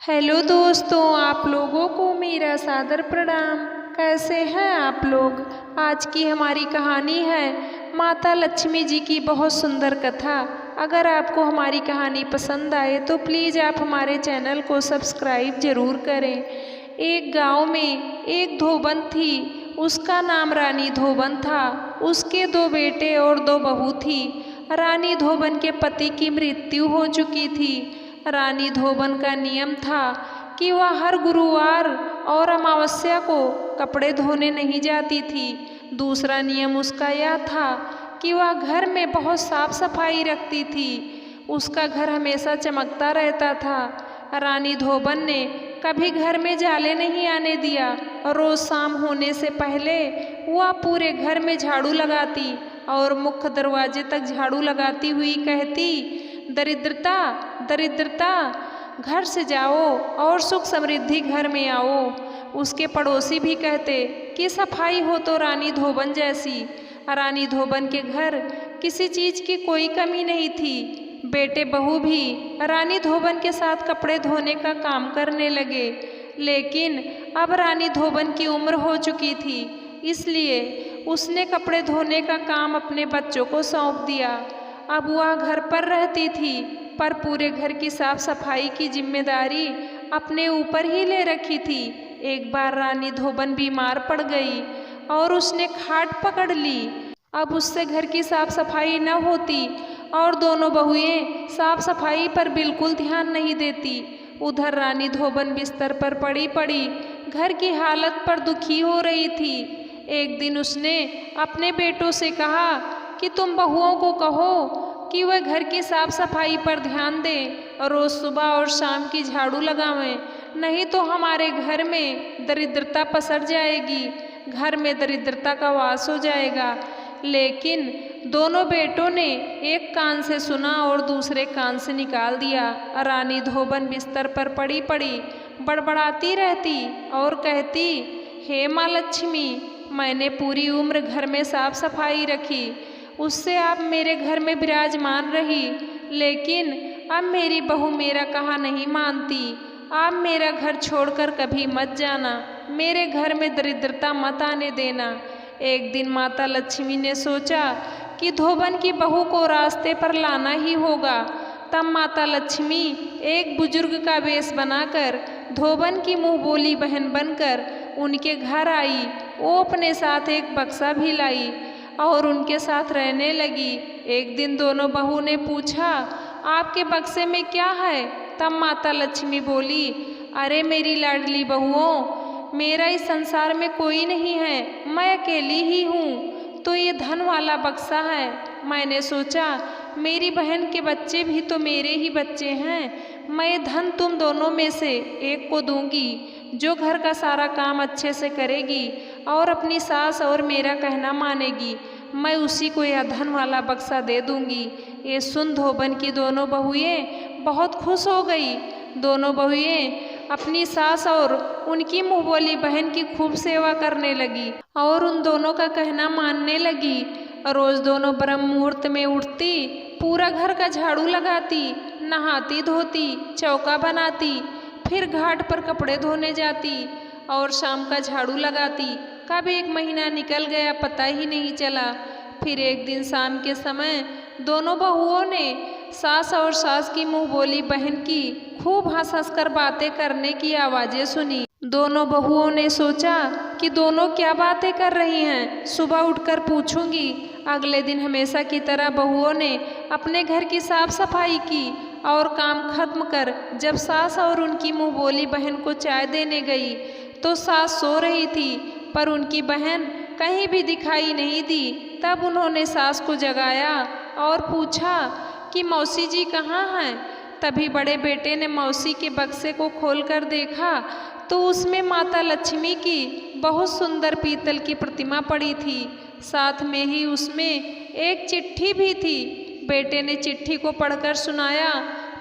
Hello दोस्तों, आप लोगों को मेरा सादर प्रणाम। कैसे हैं आप लोग। आज की हमारी कहानी है माता लक्ष्मी जी की बहुत सुंदर कथा। अगर आपको हमारी कहानी पसंद आए तो प्लीज़ आप हमारे चैनल को सब्सक्राइब ज़रूर करें। एक गांव में एक धोबन थी, उसका नाम रानी धोबन था। उसके 2 बेटे और 2 बहू थी। रानी धोबन के पति की मृत्यु हो चुकी थी। रानी धोबन का नियम था कि वह हर गुरुवार और अमावस्या को कपड़े धोने नहीं जाती थी। दूसरा नियम उसका यह था कि वह घर में बहुत साफ सफाई रखती थी। उसका घर हमेशा चमकता रहता था। रानी धोबन ने कभी घर में जाले नहीं आने दिया। रोज शाम होने से पहले वह पूरे घर में झाड़ू लगाती और मुख्य दरवाजे तक झाड़ू लगाती हुई कहती, दरिद्रता दरिद्रता घर से जाओ और सुख समृद्धि घर में आओ। उसके पड़ोसी भी कहते कि सफाई हो तो रानी धोबन जैसी। रानी धोबन के घर किसी चीज़ की कोई कमी नहीं थी। बेटे बहू भी रानी धोबन के साथ कपड़े धोने का काम करने लगे। लेकिन अब रानी धोबन की उम्र हो चुकी थी, इसलिए उसने कपड़े धोने का काम अपने बच्चों को सौंप दिया। अब वह घर पर रहती थी, पर पूरे घर की साफ सफाई की जिम्मेदारी अपने ऊपर ही ले रखी थी। एक बार रानी धोबन बीमार पड़ गई और उसने खाट पकड़ ली। अब उससे घर की साफ सफाई न होती और दोनों बहुएं साफ सफाई पर बिल्कुल ध्यान नहीं देती। उधर रानी धोबन बिस्तर पर पड़ी घर की हालत पर दुखी हो रही थी। एक दिन उसने अपने बेटों से कहा कि तुम बहुओं को कहो कि वह घर की साफ सफाई पर ध्यान दें और रोज़ सुबह और शाम की झाड़ू लगावें, नहीं तो हमारे घर में दरिद्रता पसर जाएगी, घर में दरिद्रता का वास हो जाएगा। लेकिन दोनों बेटों ने एक कान से सुना और दूसरे कान से निकाल दिया। रानी धोबन बिस्तर पर पड़ी बड़बड़ाती रहती और कहती, हे माँ लक्ष्मी, मैंने पूरी उम्र घर में साफ सफाई रखी, उससे आप मेरे घर में विराजमान रही, लेकिन अब मेरी बहू मेरा कहा नहीं मानती। आप मेरा घर छोड़कर कभी मत जाना, मेरे घर में दरिद्रता मत आने देना। एक दिन माता लक्ष्मी ने सोचा कि धोबन की बहू को रास्ते पर लाना ही होगा। तब माता लक्ष्मी एक बुजुर्ग का वेश बनाकर धोबन की मुँह बोली बहन बनकर उनके घर आई। वो अपने साथ एक बक्सा भी लाई और उनके साथ रहने लगी। एक दिन दोनों बहू ने पूछा, आपके बक्से में क्या है। तब माता लक्ष्मी बोली, अरे मेरी लाडली बहुओं, मेरा इस संसार में कोई नहीं है, मैं अकेली ही हूँ, तो ये धन वाला बक्सा है। मैंने सोचा मेरी बहन के बच्चे भी तो मेरे ही बच्चे हैं, मैं धन तुम दोनों में से एक को दूंगी, जो घर का सारा काम अच्छे से करेगी और अपनी सास और मेरा कहना मानेगी, मैं उसी को यह धन वाला बक्सा दे दूंगी। ये सुन धोबन की दोनों बहुएं बहुत खुश हो गई। दोनों बहुएं अपनी सास और उनकी मुँह बोली बहन की खूब सेवा करने लगी और उन दोनों का कहना मानने लगी। रोज़ दोनों ब्रह्म मुहूर्त में उठती, पूरा घर का झाड़ू लगाती, नहाती धोती, चौका बनाती, फिर घाट पर कपड़े धोने जाती और शाम का झाड़ू लगाती। कब 1 महीना निकल गया पता ही नहीं चला। फिर एक दिन शाम के समय दोनों बहुओं ने सास और सास की मुँह बोली बहन की खूब हंस कर बातें करने की आवाज़ें सुनी। दोनों बहुओं ने सोचा कि दोनों क्या बातें कर रही हैं, सुबह उठकर पूछूंगी। अगले दिन हमेशा की तरह बहुओं ने अपने घर की साफ सफाई की और काम खत्म कर जब सास और उनकी मुँह बोली बहन को चाय देने गई तो सास सो रही थी, पर उनकी बहन कहीं भी दिखाई नहीं दी। तब उन्होंने सास को जगाया और पूछा कि मौसी जी कहाँ हैं। तभी बड़े बेटे ने मौसी के बक्से को खोलकर देखा तो उसमें माता लक्ष्मी की बहुत सुंदर पीतल की प्रतिमा पड़ी थी। साथ में ही उसमें एक चिट्ठी भी थी। बेटे ने चिट्ठी को पढ़कर सुनाया।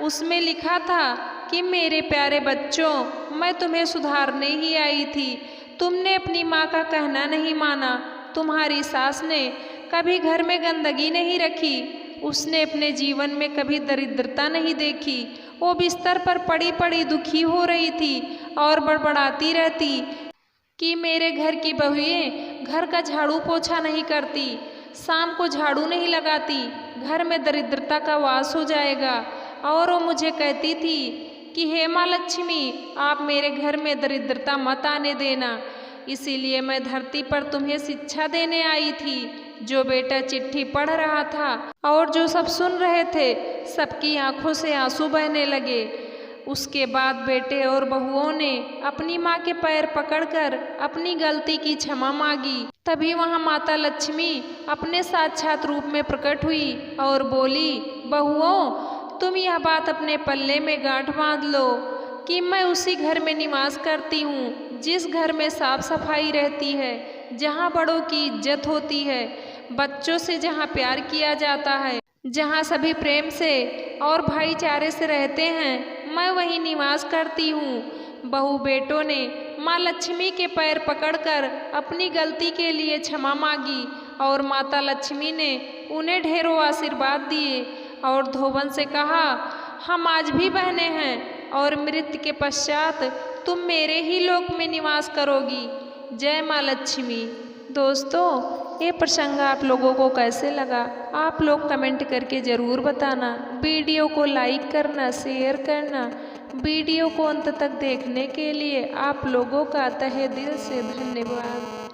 उसमें लिखा था कि मेरे प्यारे बच्चों, मैं तुम्हें सुधारने ही आई थी, तुमने अपनी माँ का कहना नहीं माना। तुम्हारी सास ने कभी घर में गंदगी नहीं रखी, उसने अपने जीवन में कभी दरिद्रता नहीं देखी वो बिस्तर पर पड़ी पड़ी दुखी हो रही थी और बड़बड़ाती रहती कि मेरे घर की बहुएं घर का झाड़ू पोछा नहीं करती, शाम को झाड़ू नहीं लगाती, घर में दरिद्रता का वास हो जाएगा। और वो मुझे कहती थी कि हे माँ लक्ष्मी, आप मेरे घर में दरिद्रता मत आने देना। इसीलिए मैं धरती पर तुम्हें शिक्षा देने आई थी। जो बेटा चिट्ठी पढ़ रहा था और जो सब सुन रहे थे, सबकी आंखों से आंसू बहने लगे। उसके बाद बेटे और बहुओं ने अपनी माँ के पैर पकड़कर अपनी गलती की क्षमा मांगी। तभी वहाँ माता लक्ष्मी अपने साक्षात रूप में प्रकट हुई और बोली, बहुओं, तुम यह बात अपने पल्ले में गांठ बांध लो कि मैं उसी घर में निवास करती हूँ जिस घर में साफ सफाई रहती है, जहाँ बड़ों की इज्जत होती है, बच्चों से जहाँ प्यार किया जाता है, जहाँ सभी प्रेम से और भाईचारे से रहते हैं, मैं वहीं निवास करती हूँ। बहू बेटों ने माँ लक्ष्मी के पैर पकड़कर अपनी गलती के लिए क्षमा मांगी और माता लक्ष्मी ने उन्हें ढेरों आशीर्वाद दिए और धोबन से कहा, हम आज भी बहने हैं और मृत्यु के पश्चात तुम मेरे ही लोक में निवास करोगी। जय माँ लक्ष्मी। दोस्तों, ये प्रसंग आप लोगों को कैसे लगा, आप लोग कमेंट करके ज़रूर बताना। वीडियो को लाइक करना, शेयर करना। वीडियो को अंत तक देखने के लिए आप लोगों का तहे दिल से धन्यवाद।